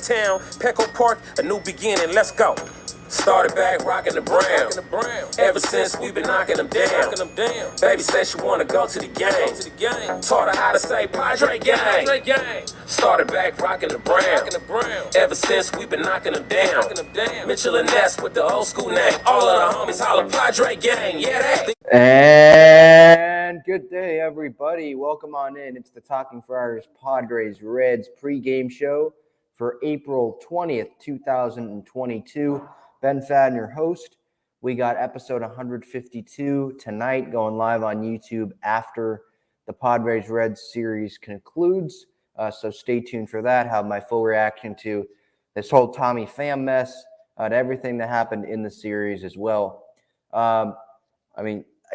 Town, Petco Park, a new beginning, let's go. Started back rocking the brown. Ever since we've been knocking them down. Baby said she wanna go to the game. Taught her how to say Padres gang. Started back rocking the brown. Ever since we've been knocking them down. Mitchell and Ness with the old school name. All of the homies holler Padres gang. Yeah, that. And good day, everybody. Welcome on in. It's the Talking Friars Padres Reds pregame show for April 20th, 2022. Ben Fadden, your host. We got episode 152 tonight going live on YouTube after the Padres Reds series concludes. So stay tuned for that. Have my full reaction to this whole Tommy Pham mess, to everything that happened in the series as well. I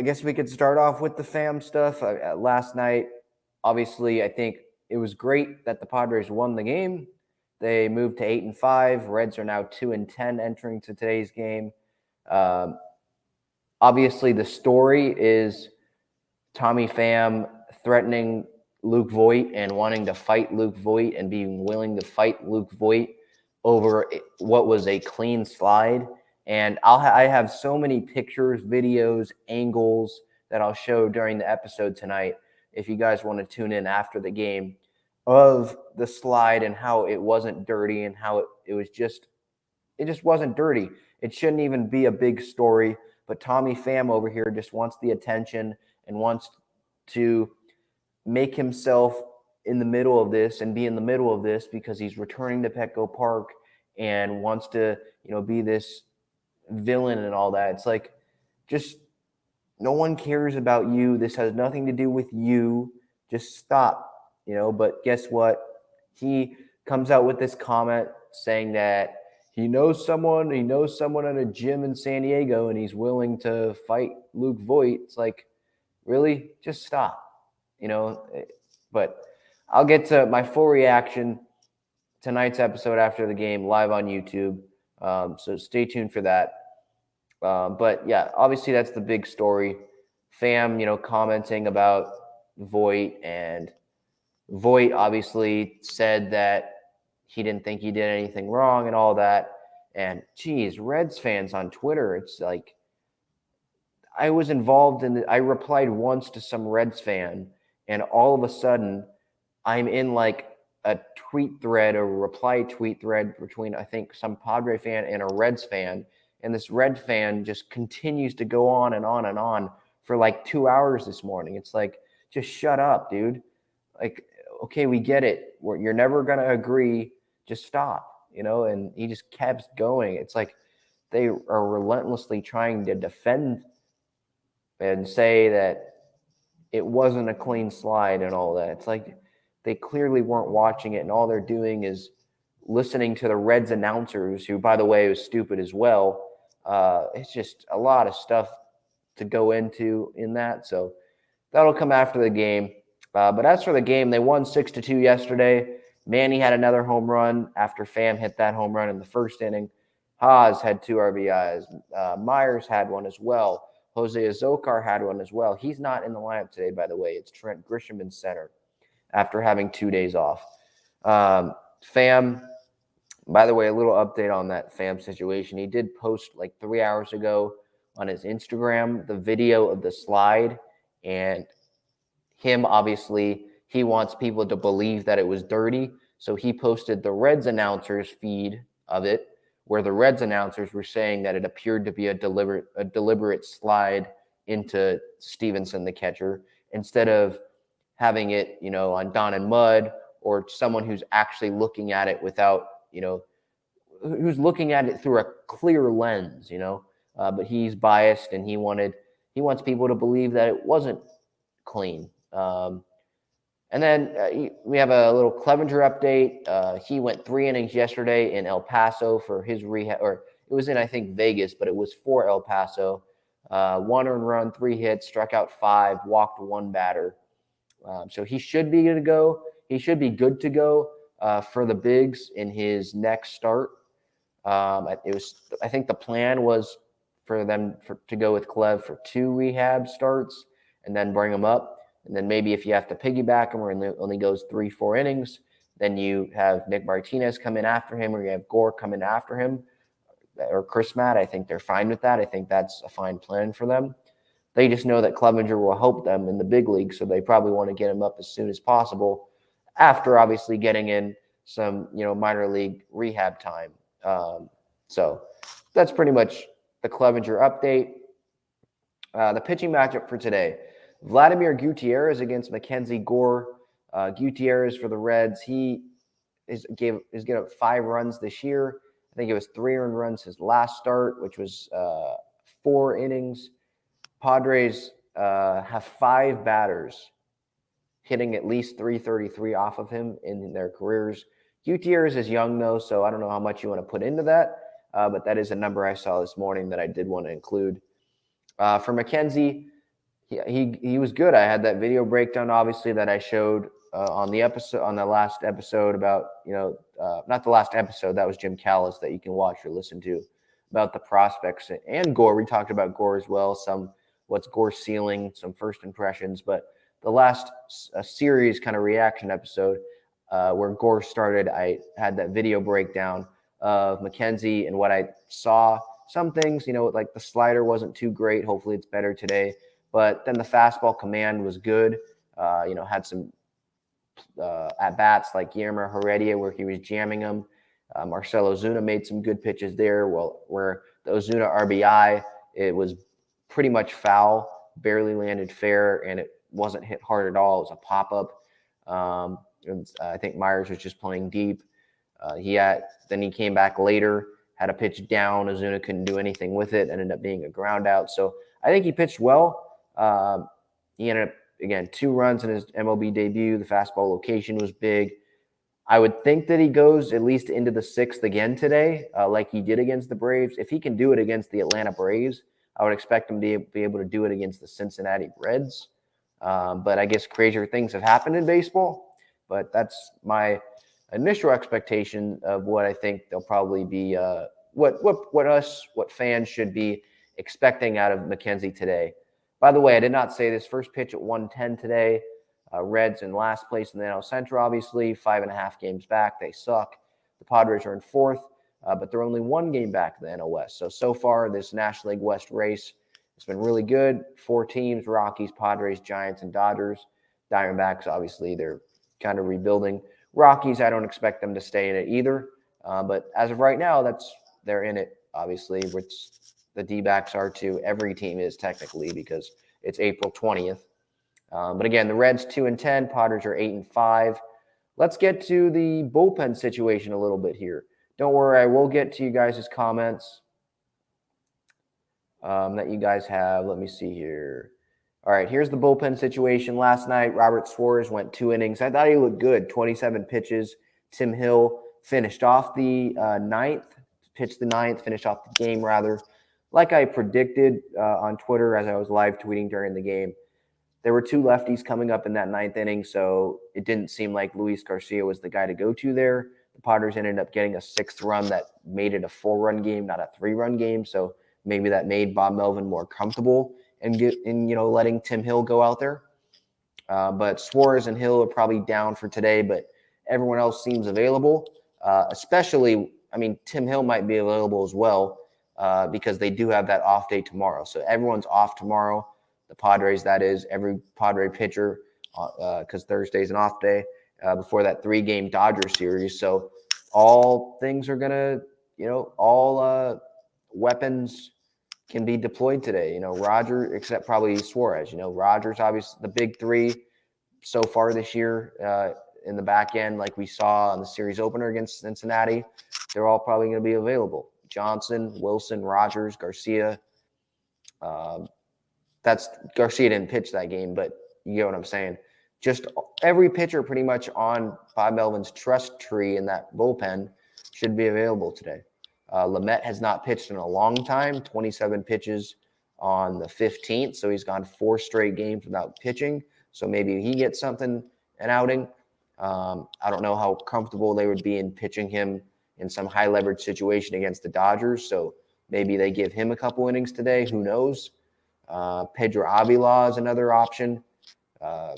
guess we could start off with the Pham stuff. Last night, obviously, I think it was great that the Padres won the game. They moved to 8-5. Reds are now 2-10 entering to today's game. Obviously, the story is Tommy Pham threatening Luke Voit and wanting to fight Luke Voit and being willing to fight Luke Voit over what was a clean slide. And I have so many pictures, videos, angles that I'll show during the episode tonight if you guys want to tune in after the game of the slide and how it wasn't dirty and how it just wasn't dirty. It shouldn't even be a big story, but Tommy Pham over here just wants the attention and wants to make himself in the middle of this and be in the middle of this because he's returning to Petco Park and wants to, be this villain and all that. It's like, just no one cares about you. This has nothing to do with you. Just stop. But guess what? He comes out with this comment saying that he knows someone at a gym in San Diego and he's willing to fight Luke Voit. It's like, really? Just stop. But I'll get to my full reaction tonight's episode after the game live on YouTube. So stay tuned for that. But yeah, obviously that's the big story. Pham, commenting about Voit, and Voit obviously said that he didn't think he did anything wrong and all that. And geez, Reds fans on Twitter, it's like I was involved in I replied once to some Reds fan, and all of a sudden I'm in like a tweet thread or reply tweet thread between, I think, some Padre fan and a Reds fan. And this Red fan just continues to go on and on and on for like 2 hours this morning. It's like, just shut up, dude. Like, okay, we get it. You're never going to agree. Just stop, and he just kept going. It's like they are relentlessly trying to defend and say that it wasn't a clean slide and all that. It's like they clearly weren't watching it, and all they're doing is listening to the Reds announcers, who, by the way, was stupid as well. It's just a lot of stuff to go into in that. So that'll come after the game. But as for the game, they won 6-2 yesterday. Manny had another home run after Pham hit that home run in the first inning. Haas had 2 RBIs. Myers had one as well. Jose Azocar had one as well. He's not in the lineup today, by the way. It's Trent Grisham in center after having 2 days off. Pham, by the way, a little update on that Pham situation. He did post like 3 hours ago on his Instagram the video of the slide, and him, obviously, he wants people to believe that it was dirty. So he posted the Reds announcers feed of it, where the Reds announcers were saying that it appeared to be a deliberate slide into Stevenson, the catcher, instead of having it, on Don and Mud, or someone who's actually looking at it without, who's looking at it through a clear lens, but he's biased and he wants people to believe that it wasn't clean. And then we have a little Clevenger update. He went 3 innings yesterday in El Paso for his rehab, or it was in, I think, Vegas, but it was for El Paso. 1 earned run, 3 hits, struck out 5, walked 1 batter. So he should be good to go. He should be good to go for the Bigs in his next start. I think the plan was for them to go with Clev for 2 rehab starts and then bring him up. And then maybe if you have to piggyback him or only goes 3-4 innings, Then you have Nick Martinez come in after him, or you have Gore come in after him, or Chris Matt. I think they're fine with that. I think that's a fine plan for them. They just know that Clevenger will help them in the big league, so they probably want to get him up as soon as possible after obviously getting in some, minor league rehab time. So that's pretty much the Clevenger update. The pitching matchup for today, Vladimir Gutierrez against Mackenzie Gore. Gutierrez for the Reds, he is given up 5 runs this year. I think it was 3 earned runs his last start, which was 4 innings. Padres have 5 batters hitting at least 333 off of him in their careers. Gutierrez is young, though, so I don't know how much you want to put into that, but that is a number I saw this morning that I did want to include. For Mackenzie, he was good. I had that video breakdown, obviously, that I showed on the last episode about, not the last episode, that was Jim Callis that you can watch or listen to, about the prospects and Gore. We talked about Gore as well, what's Gore's ceiling, some first impressions, but the last series kind of reaction episode where Gore started, I had that video breakdown of Mackenzie and what I saw. Some things, like the slider wasn't too great. Hopefully it's better today. But then the fastball command was good. Had some at-bats like Guillermo Heredia where he was jamming them. Marcell Ozuna made some good pitches there. Well, where the Ozuna RBI, it was pretty much foul, barely landed fair, and it wasn't hit hard at all. It was a pop-up. I think Myers was just playing deep. Then he came back later, had a pitch down. Ozuna couldn't do anything with it. Ended up being a ground out. So I think he pitched well. He ended up, again, 2 runs in his MLB debut. The fastball location was big. I would think that he goes at least into the 6th again today, like he did against the Braves. If he can do it against the Atlanta Braves, I would expect him to be able to do it against the Cincinnati Reds. But I guess crazier things have happened in baseball. But that's my initial expectation of what I think they'll probably be, what fans should be expecting out of Mackenzie today. By the way, I did not say this. First pitch at 1:10 today. Reds in last place in the NL Central, obviously. 5.5 games back. They suck. The Padres are in 4th, but they're only 1 game back in the NL West. So far, this National League West race has been really good. 4 teams, Rockies, Padres, Giants, and Dodgers. Diamondbacks, obviously, they're kind of rebuilding. Rockies, I don't expect them to stay in it either. But as of right now, they're in it, obviously, which the D-backs are too. Every team is technically because it's April 20th. But again, the Reds 2-10, Padres are 8-5. Let's get to the bullpen situation a little bit here. Don't worry, I will get to you guys' comments that you guys have. Let me see here. All right, here's the bullpen situation. Last night, Robert Suarez went 2 innings. I thought he looked good, 27 pitches. Tim Hill finished off the 9th, pitched the 9th, finished off the game, rather. Like I predicted on Twitter as I was live tweeting during the game, there were 2 lefties coming up in that 9th inning, so it didn't seem like Luis Garcia was the guy to go to there. The Padres ended up getting a 6th run that made it a 4-run game, not a 3-run game, so maybe that made Bob Melvin more comfortable in letting Tim Hill go out there. But Suarez and Hill are probably down for today, but everyone else seems available, especially, Tim Hill might be available as well because they do have that off day tomorrow. So everyone's off tomorrow. The Padres, that is, every Padre pitcher, because Thursday's an off day before that 3-game Dodger series. So all things are going to, all weapons can be deployed today. Roger, except probably Suarez. Rogers, obviously, the big 3 so far this year in the back end, like we saw on the series opener against Cincinnati, they're all probably going to be available. Johnson, Wilson, Rogers, Garcia. Garcia didn't pitch that game, but you get what I'm saying. Just every pitcher pretty much on Bob Melvin's trust tree in that bullpen should be available today. Lamet has not pitched in a long time, 27 pitches on the 15th, so he's gone 4 straight games without pitching. So maybe he gets an outing. I don't know how comfortable they would be in pitching him in some high leverage situation against the Dodgers. So maybe they give him a couple innings today. Who knows? Pedro Avila is another option.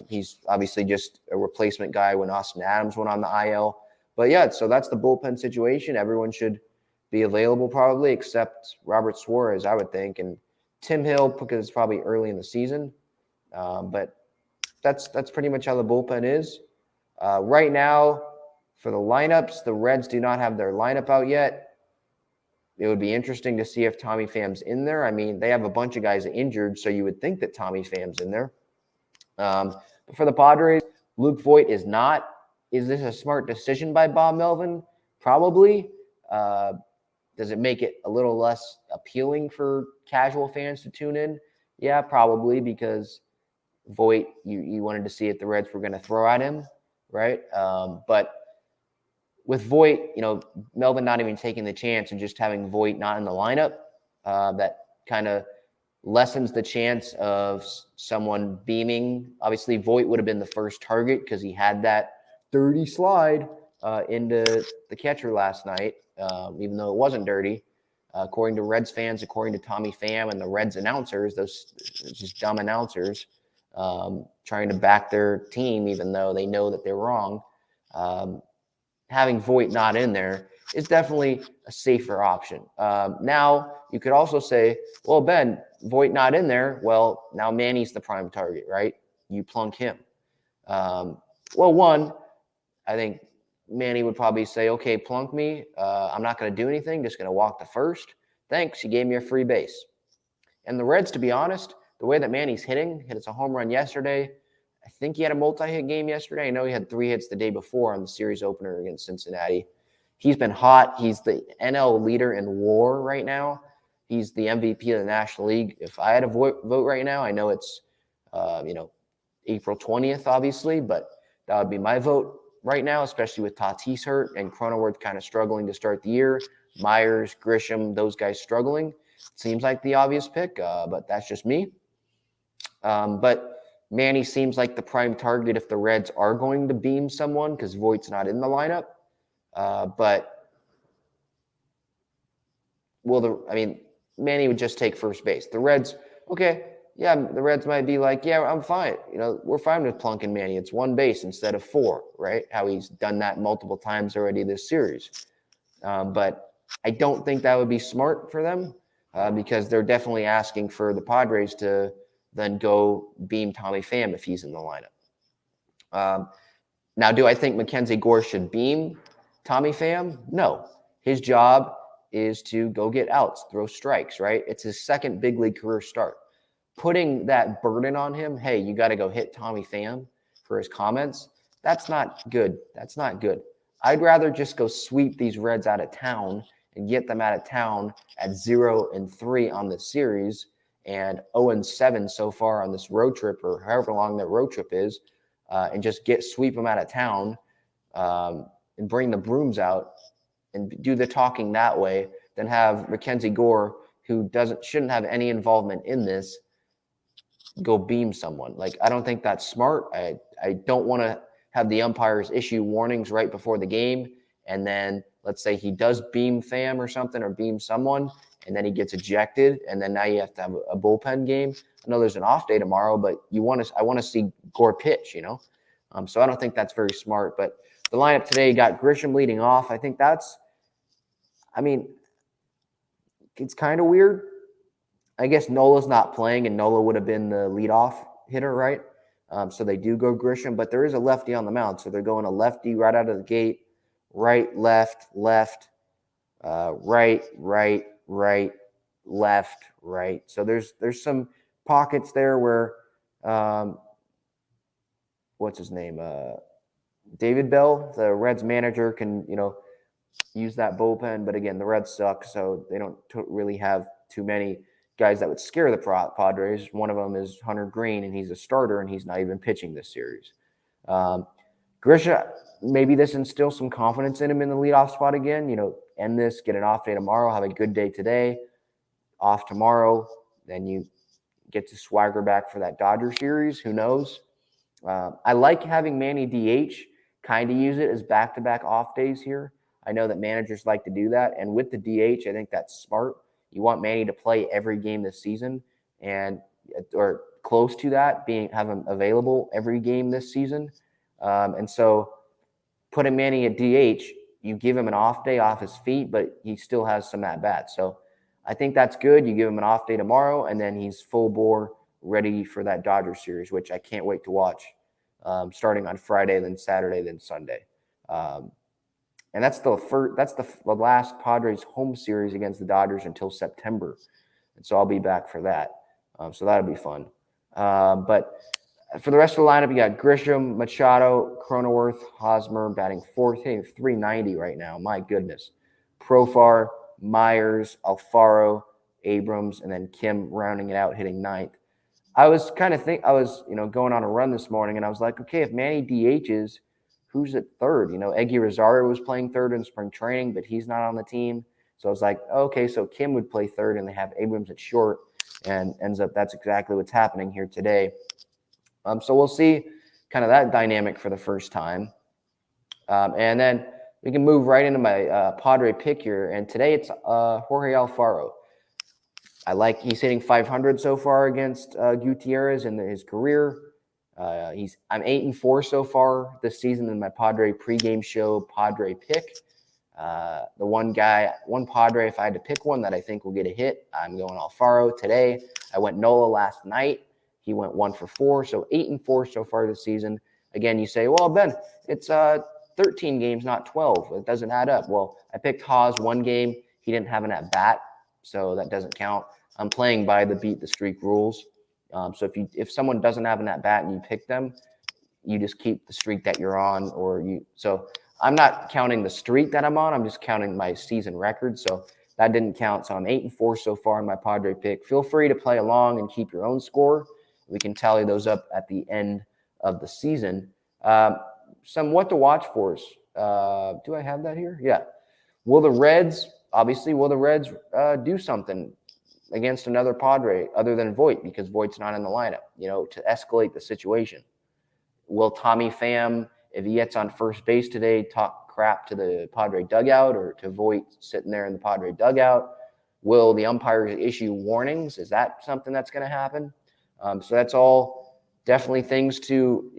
He's obviously just a replacement guy when Austin Adams went on the IL. But yeah, so that's the bullpen situation. Everyone should be available probably, except Robert Suarez, I would think, and Tim Hill because it's probably early in the season. But that's pretty much how the bullpen is. Right now, for the lineups, the Reds do not have their lineup out yet. It would be interesting to see if Tommy Pham's in there. I mean, they have a bunch of guys injured, so you would think that Tommy Pham's in there. But for the Padres, Luke Voit is not. Is this a smart decision by Bob Melvin? Probably. Does it make it a little less appealing for casual fans to tune in? Yeah, probably, because Voit, you wanted to see if the Reds were going to throw at him, right? But with Voit, Melvin not even taking the chance and just having Voit not in the lineup, that kind of lessens the chance of someone beaming. Obviously, Voit would have been the first target because he had that dirty slide into the catcher last night, even though it wasn't dirty. According to Reds fans, according to Tommy Pham and the Reds announcers, those just dumb announcers trying to back their team even though they know that they're wrong. Having Voit not in there is definitely a safer option. Now, you could also say, well, Ben, Voit not in there. Well, now Manny's the prime target, right? You plunk him. Well, one, I think Manny would probably say, okay, plunk me. I'm not going to do anything. Just going to walk to first. Thanks. You gave me a free base. And the Reds, to be honest, the way that Manny's hitting, hit us a home run yesterday. I think he had a multi-hit game yesterday. I know he had 3 hits the day before on the series opener against Cincinnati. He's been hot. He's the NL leader in WAR right now. He's the MVP of the National League. If I had a vote right now, I know it's, April 20th, obviously, but that would be my vote right now, especially with Tatis hurt and Cronenworth kind of struggling to start the year. Myers, Grisham, those guys struggling. Seems like the obvious pick, but that's just me. But Manny seems like the prime target if the Reds are going to beam someone because Voigt's not in the lineup. But Manny would just take first base. The Reds, okay, yeah, the Reds might be like, yeah, I'm fine. We're fine with plunking Manny. It's 1 base instead of 4, right? How he's done that multiple times already this series. But I don't think that would be smart for them because they're definitely asking for the Padres to then go beam Tommy Pham if he's in the lineup. Now, do I think Mackenzie Gore should beam Tommy Pham? No. His job is to go get outs, throw strikes, right? It's his second big league career start. Putting that burden on him, hey, you got to go hit Tommy Pham for his comments, that's not good. That's not good. I'd rather just go sweep these Reds out of town and get them out of town at 0-3 on the series and 0-7 so far on this road trip or however long that road trip is, and just sweep them out of town and bring the brooms out and do the talking that way than have Mackenzie Gore, who shouldn't have any involvement in this, go beam someone. Like, I don't think that's smart. I don't want to have the umpires issue warnings right before the game, and then let's say he does beam Pham or something or beam someone, and then he gets ejected, and then now you have to have a bullpen game. I know there's an off day tomorrow, but I want to see Gore pitch, So I don't think that's very smart. But the lineup today got Grisham leading off. I think it's kind of weird. I guess Nola's not playing, and Nola would have been the leadoff hitter, right? So they do go Grisham, but there is a lefty on the mound, so they're going a lefty right out of the gate, right, left, right, left, right. So there's some pockets there where, what's his name? David Bell, the Reds manager, can use that bullpen. But again, the Reds suck, so they don't really have too many guys that would scare the Padres. One of them is Hunter Green, and he's a starter, and he's not even pitching this series. Grisham, maybe this instills some confidence in him in the leadoff spot again. End this, get an off day tomorrow, have a good day today, off tomorrow, then you get to swagger back for that Dodger series. Who knows? I like having Manny DH, kind of use it as back-to-back off days here. I know that managers like to do that, and with the DH, I think that's smart. You want Manny to play every game this season or close to that, have him available every game this season. And so putting Manny at DH, you give him an off day off his feet, but he still has some at-bats. So I think that's good. You give him an off day tomorrow, and then he's full bore ready for that Dodgers series, which I can't wait to watch, starting on Friday, then Saturday, then Sunday. And that's the last Padres home series against the Dodgers until September. And so I'll be back for that. So that'll be fun. But for the rest of the lineup, you got Grisham, Machado, Cronenworth, Hosmer batting fourth, hitting .390 right now. My goodness. Profar, Myers, Alfaro, Abrams, and then Kim rounding it out, hitting ninth. I was going on a run this morning, and I was like, okay, if Manny DHs, who's at third? Eggy Rosario was playing third in spring training, but he's not on the team. So I was like, okay, so Kim would play third, and they have Abrams at short, and ends up that's exactly what's happening here today. So we'll see kind of that dynamic for the first time. And then we can move right into my Padre pick here. And today it's Jorge Alfaro. He's hitting 500 so far against Gutierrez in his career. I'm 8-4 so far this season in my Padre pregame show Padre pick. The one Padre, if I had to pick one that I think will get a hit, I'm going Alfaro today. I went Nola last night. He went 1 for 4, so 8-4 so far this season. Again, you say, well, Ben, it's 13 games, not 12. It doesn't add up. Well, I picked Haas one game. He didn't have an at-bat, so that doesn't count. I'm playing by the beat the streak rules. So if someone doesn't have an at-bat and you pick them, you just keep the streak that you're on. So I'm not counting the streak that I'm on. I'm just counting my season record. So that didn't count. So I'm 8-4 so far in my Padre pick. Feel free to play along and keep your own score. We can tally those up at the end of the season. Some what to watch for us. Do I have that here? Yeah. Will the Reds do something against another Padre other than Voit, because Voit's not in the lineup, to escalate the situation? Will Tommy Pham, if he gets on first base today, talk crap to the Padre dugout or to Voit sitting there in the Padre dugout? Will the umpires issue warnings? Is that something that's going to happen? So that's all definitely things to,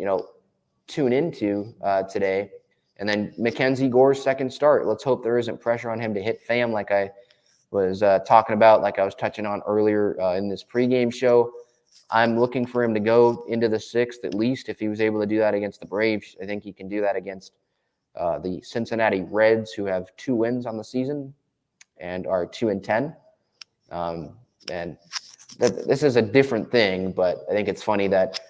tune into today. And then Mackenzie Gore's second start. Let's hope there isn't pressure on him to hit Pham like I was talking about, like I was touching on earlier in this pregame show. I'm looking for him to go into the sixth at least. If he was able to do that against the Braves, I think he can do that against the Cincinnati Reds, who have 2 wins on the season and are 2-10. And this is a different thing, but I think it's funny that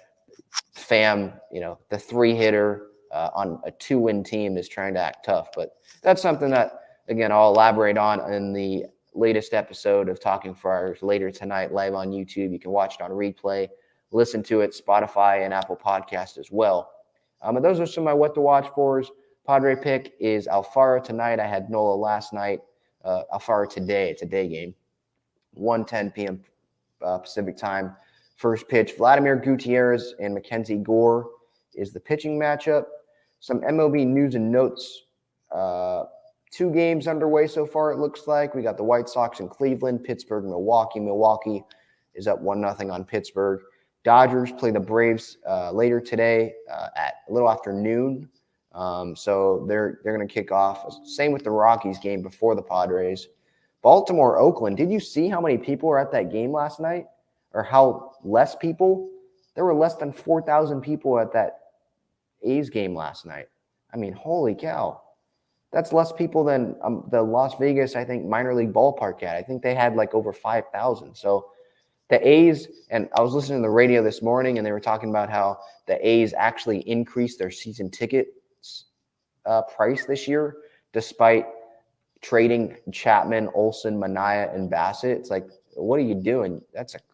Pham, the 3-hitter on a 2-win team, is trying to act tough. But that's something that, again, I'll elaborate on in the latest episode of Talking Friars later tonight, live on YouTube. You can watch it on replay, listen to it, Spotify and Apple Podcast as well. But those are some of my what to watch for. Padre pick is Alfaro tonight. I had Nola last night. Alfaro today. It's a day game. 1:10 p.m. Pacific time. First pitch, Vladimir Gutierrez and Mackenzie Gore is the pitching matchup. Some MLB news and notes. 2 games underway so far, it looks like. We got the White Sox in Cleveland, Pittsburgh, Milwaukee. Milwaukee is up 1-0 on Pittsburgh. Dodgers play the Braves later today at a little after noon. So they're going to kick off. Same with the Rockies game before the Padres. Baltimore, Oakland. Did you see how many people were at that game last night? Or how less people? There were less than 4,000 people at that A's game last night. I mean, holy cow. That's less people than the Las Vegas, I think, minor league ballpark had. I think they had like over 5,000. So the A's, and I was listening to the radio this morning, and they were talking about how the A's actually increased their season ticket price this year, despite trading Chapman, Olsen, Manaea, and Bassett. It's like, what are you doing?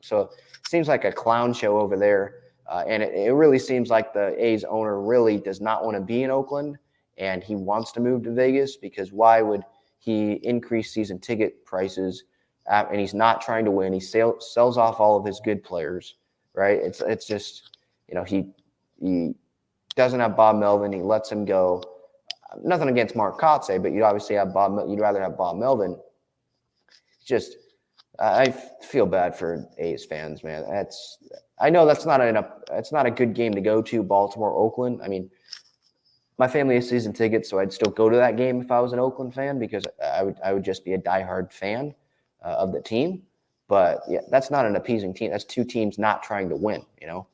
So it seems like a clown show over there. And it really seems like the A's owner really does not want to be in Oakland, and he wants to move to Vegas, because why would he increase season ticket prices? And he's not trying to win. He sells off all of his good players, right? It's just, he doesn't have Bob Melvin. He lets him go. Nothing against Mark Kotze, but you'd obviously have you'd rather have Bob Melvin. It's just I feel bad for A's fans, man. I know that's not a good game to go to, Baltimore, Oakland. I mean, my family has season tickets, so I'd still go to that game if I was an Oakland fan because I would just be a diehard fan of the team. But yeah, that's not an appeasing team. That's two teams not trying to win, you know.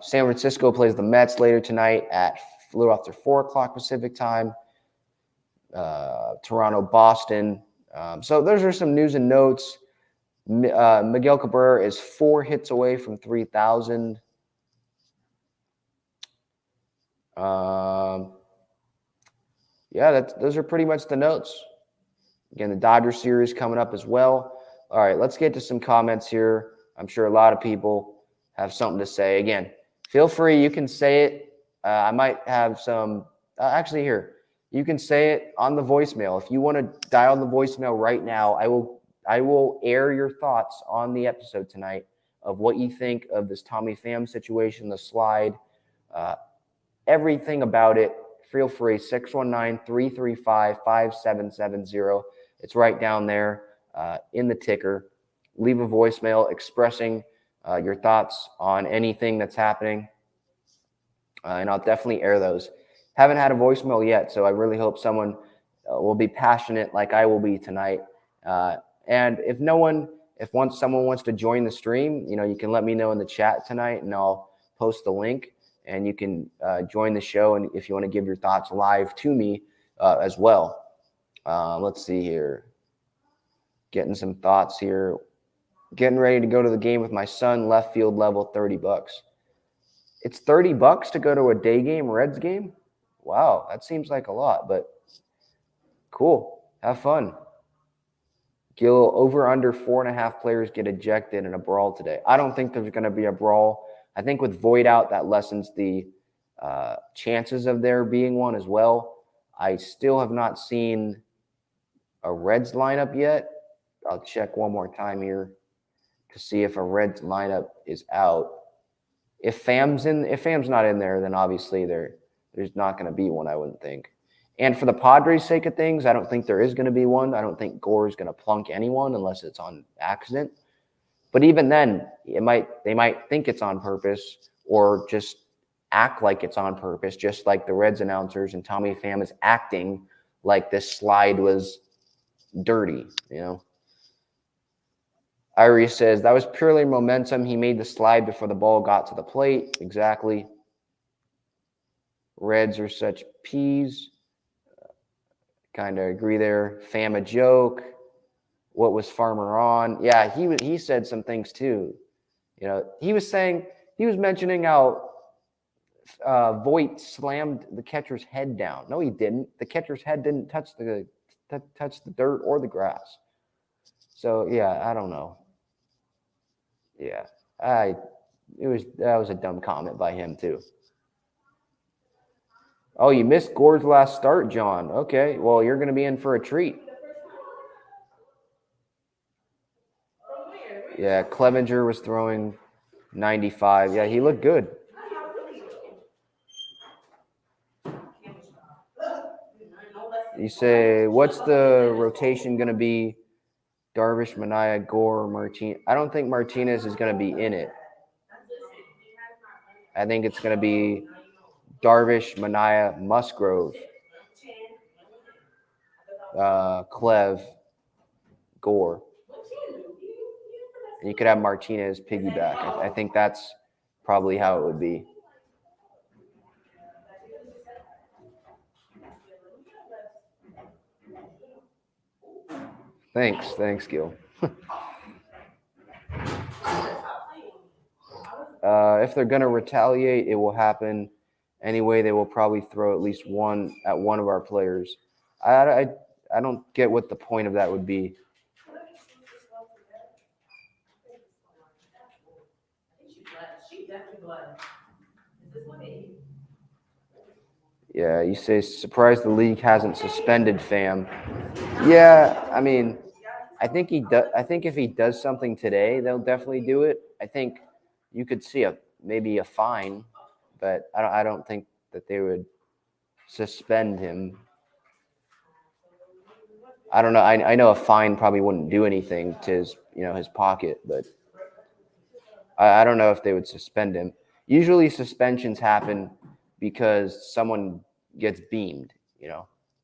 San Francisco plays the Mets later tonight at a little after 4:00 Pacific time. Toronto, Boston. So those are some news and notes. Miguel Cabrera is 4 hits away from 3,000. Those are pretty much the notes. Again, the Dodger series coming up as well. All right, let's get to some comments here. I'm sure a lot of people have something to say. Again, feel free. You can say it. I might have some. Actually, here, you can say it on the voicemail. If you want to dial the voicemail right now, I will air your thoughts on the episode tonight of what you think of this Tommy Pham situation, the slide, everything about it. Feel free, 619-335-5770. It's right down there in the ticker. Leave a voicemail expressing your thoughts on anything that's happening, and I'll definitely air those. Haven't had a voicemail yet, so I really hope someone will be passionate like I will be tonight. And if someone wants to join the stream, you can let me know in the chat tonight, and I'll post the link. And you can join the show, and if you want to give your thoughts live to me as well. Let's see here. Getting some thoughts here. Getting ready to go to the game with my son, left field level, $30. It's $30 to go to a day game, Reds game? Wow, that seems like a lot, but cool. Have fun. Gil, over under 4.5 players get ejected in a brawl today. I don't think there's going to be a brawl. I think with Voit out, that lessens the chances of there being one as well. I still have not seen a Reds lineup yet. I'll check one more time here to see if a Reds lineup is out. If Pham's not in there, then obviously there's not going to be one, I wouldn't think. And for the Padres' sake of things, I don't think there is going to be one. I don't think Gore is going to plunk anyone unless it's on accident. But even then, they might think it's on purpose or just act like it's on purpose, just like the Reds announcers and Tommy Pham is acting like this slide was dirty, Irie says, that was purely momentum. He made the slide before the ball got to the plate. Exactly. Reds are such peas. Kind of agree there. Pham a joke. What was Farmer on? Yeah, he said some things too. He was mentioning how Voit slammed the catcher's head down. No, he didn't. The catcher's head didn't touch the dirt or the grass. So yeah, I don't know. Yeah, that was a dumb comment by him too. Oh, you missed Gore's last start, John. Okay, well, you're going to be in for a treat. Yeah, Clevenger was throwing 95. Yeah, he looked good. You say, what's the rotation going to be? Darvish, Manaea, Gore, Martinez. I don't think Martinez is going to be in it. I think it's going to be Darvish, Manaea, Musgrove, Clev, Gore. And you could have Martinez piggyback. I think that's probably how it would be. Thanks, Gil. If they're going to retaliate, it will happen anyway. They will probably throw at least one at one of our players. I don't get what the point of that would be. Yeah, you say surprised the league hasn't suspended Pham. Yeah, I mean, I think if he does something today, they'll definitely do it. I think you could see maybe a fine, but I don't think that they would suspend him. I don't know. I know a fine probably wouldn't do anything to his pocket, but I don't know if they would suspend him. Usually suspensions happen because someone gets beamed.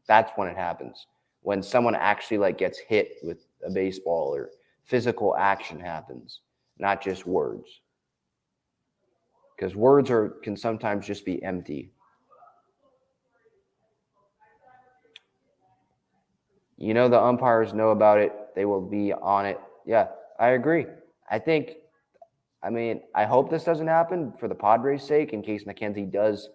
That's when it happens. When someone actually gets hit with a baseball or physical action happens, not just words. Because words can sometimes just be empty. The umpires know about it. They will be on it. Yeah, I agree. I hope this doesn't happen for the Padres' sake in case Mackenzie does,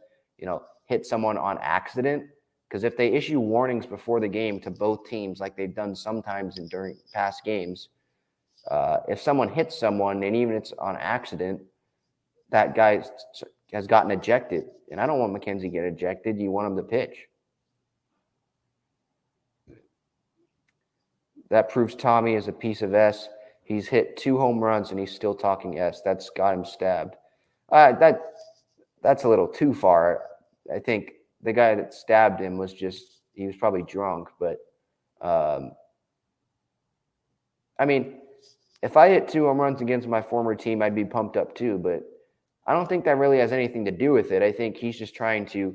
hit someone on accident. Because if they issue warnings before the game to both teams, like they've done sometimes during past games, if someone hits someone and even it's on accident, that guy has gotten ejected. And I don't want Mackenzie to get ejected. You want him to pitch. That proves Tommy is a piece of S. He's hit 2 home runs and he's still talking S. That's got him stabbed. That's a little too far. I think the guy that stabbed him he was probably drunk. But, if I hit 2 home runs against my former team, I'd be pumped up too. But I don't think that really has anything to do with it. I think he's just trying to,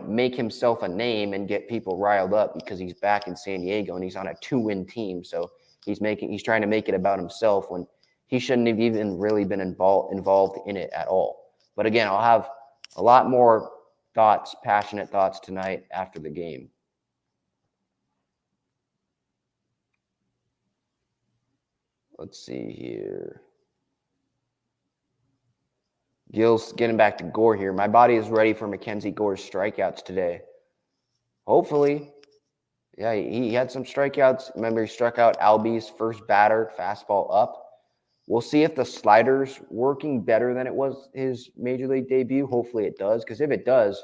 make himself a name and get people riled up because he's back in San Diego and he's on a 2-win team. So he's trying to make it about himself when he shouldn't have even really been involved in it at all. But again, I'll have a lot more passionate thoughts tonight after the game. Let's see here. Gil's getting back to Gore here. My body is ready for Mackenzie Gore's strikeouts today. Hopefully. Yeah, he had some strikeouts. Remember, he struck out Albies first batter, fastball up. We'll see if the slider's working better than it was his major league debut. Hopefully it does, because if it does,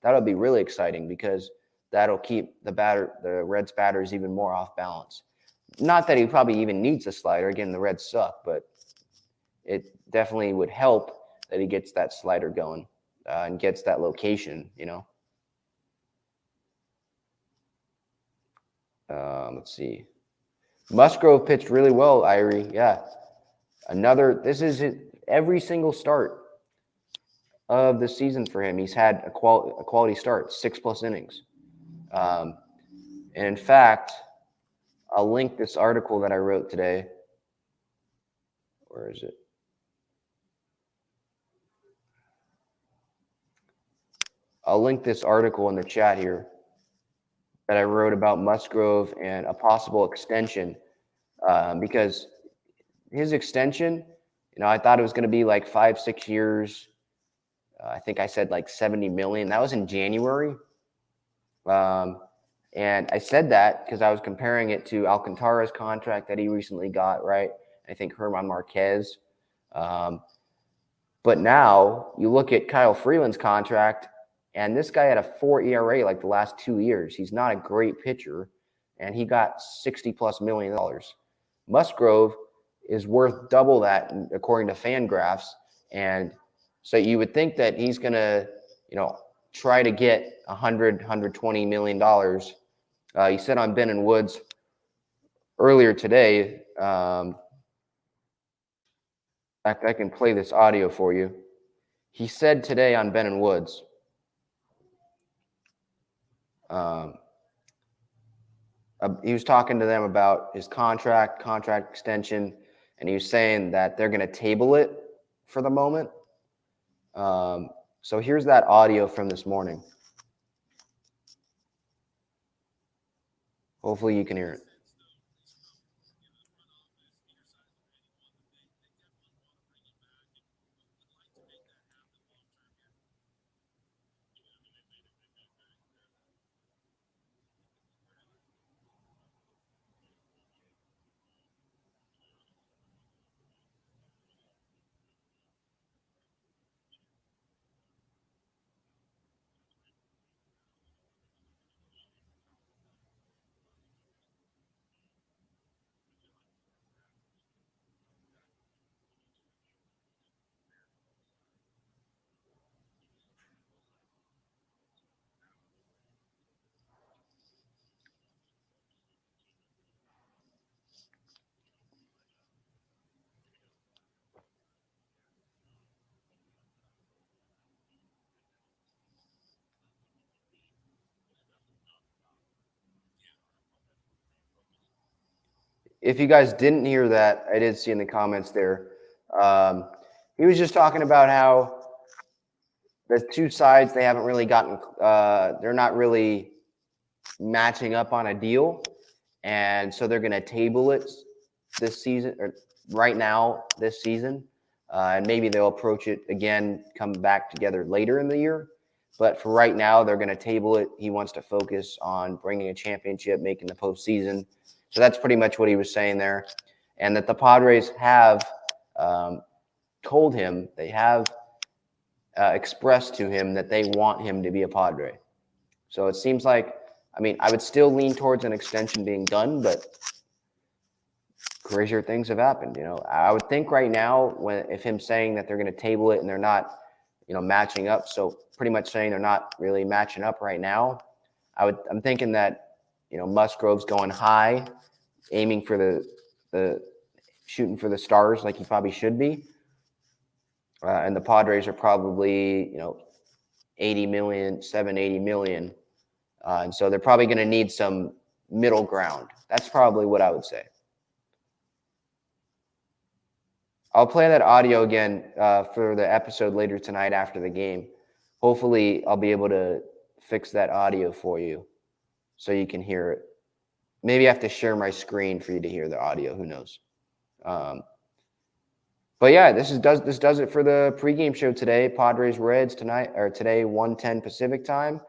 that'll be really exciting because that'll keep the Reds batters even more off balance. Not that he probably even needs a slider. Again, the Reds suck, but it definitely would help that he gets that slider going and gets that location, Let's see. Musgrove pitched really well, Irie. Yeah. This is every single start of the season for him. He's had a quality start, 6+ innings. And in fact, I'll link this article that I wrote today. Where is it? I'll link this article in the chat here that I wrote about Musgrove and a possible extension because his extension, I thought it was going to be 5-6 years. I think I said $70 million. That was in January. And I said that because I was comparing it to Alcantara's contract that he recently got, right? I think Herman Marquez. But now you look at Kyle Freeland's contract, and this guy had a 4 ERA the last 2 years. He's not a great pitcher, and he got $60+ million. Musgrove is worth double that according to Fangraphs, and so you would think that he's going to, try to get $120 million. He said on Ben and Woods earlier today. In fact, I can play this audio for you. He said today on Ben and Woods. He was talking to them about his contract extension, and he was saying that they're going to table it for the moment. So here's that audio from this morning. Hopefully you can hear it. if you guys didn't hear that, I did see in the comments there. He was just talking about how the two sides, they haven't really gotten, they're not really matching up on a deal. And so they're going to table it this season, or right now this season. And maybe they'll approach it again, come back together later in the year. But for right now, they're going to table it. He wants to focus on bringing a championship, making the postseason. So that's pretty much what he was saying there. And that the Padres have told him, they have expressed to him that they want him to be a Padre. So it seems like, I mean, I would still lean towards an extension being done, but crazier things have happened. You know, I would think right now, if him saying that they're going to table it and they're not, you know, matching up, so pretty much saying they're not really matching up right now, I'm thinking that, you know, Musgrove's going high, aiming for the shooting for the stars like he probably should be. And the Padres are probably, you know, 80 million. And so they're probably going to need some middle ground. That's probably what I would say. I'll play that audio again for the episode later tonight after the game. Hopefully, I'll be able to fix that audio for you so you can hear it. Maybe I have to share my screen for you to hear the audio. Who knows? But yeah, this does it for the pregame show today. Padres Reds tonight, or today, 1:10 Pacific time.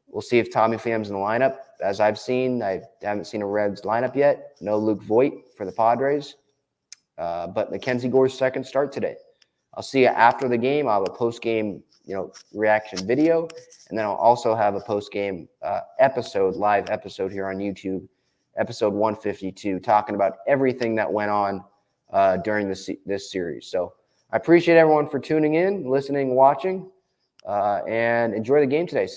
We'll see if Tommy Pham's in the lineup. As I've seen, I haven't seen a Reds lineup yet. No Luke Voit for the Padres. But Mackenzie Gore's second start today. I'll see you after the game. I'll have a post-game, you know, reaction video, and then I'll also have a post-game live episode here on YouTube, episode 152, talking about everything that went on during this series. So I appreciate everyone for tuning in, listening, watching, and enjoy the game today.